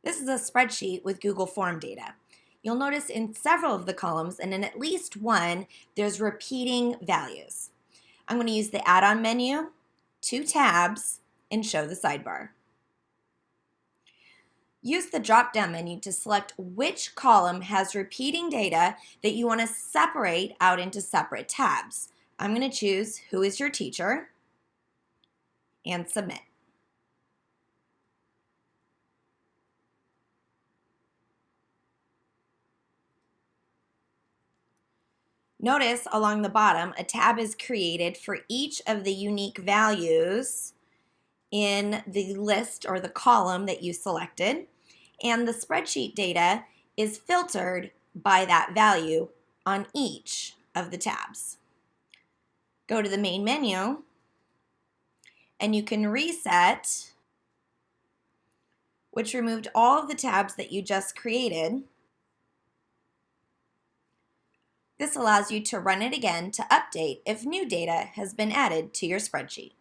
This is a spreadsheet with Google Form data. You'll notice in several of the columns and in at least one, there's repeating values. I'm going to use the Addon menu, toTabs, and show the sidebar. Use the drop-down menu to select which column has repeating data that you want to separate out into separate tabs. I'm going to choose Who is your teacher and Submit. Notice along the bottom, a tab is created for each of the unique values in the list or the column that you selected, and the spreadsheet data is filtered by that value on each of the tabs. Go to the main menu, and you can reset, which removed all of the tabs that you just created. This allows you to run it again to update if new data has been added to your spreadsheet.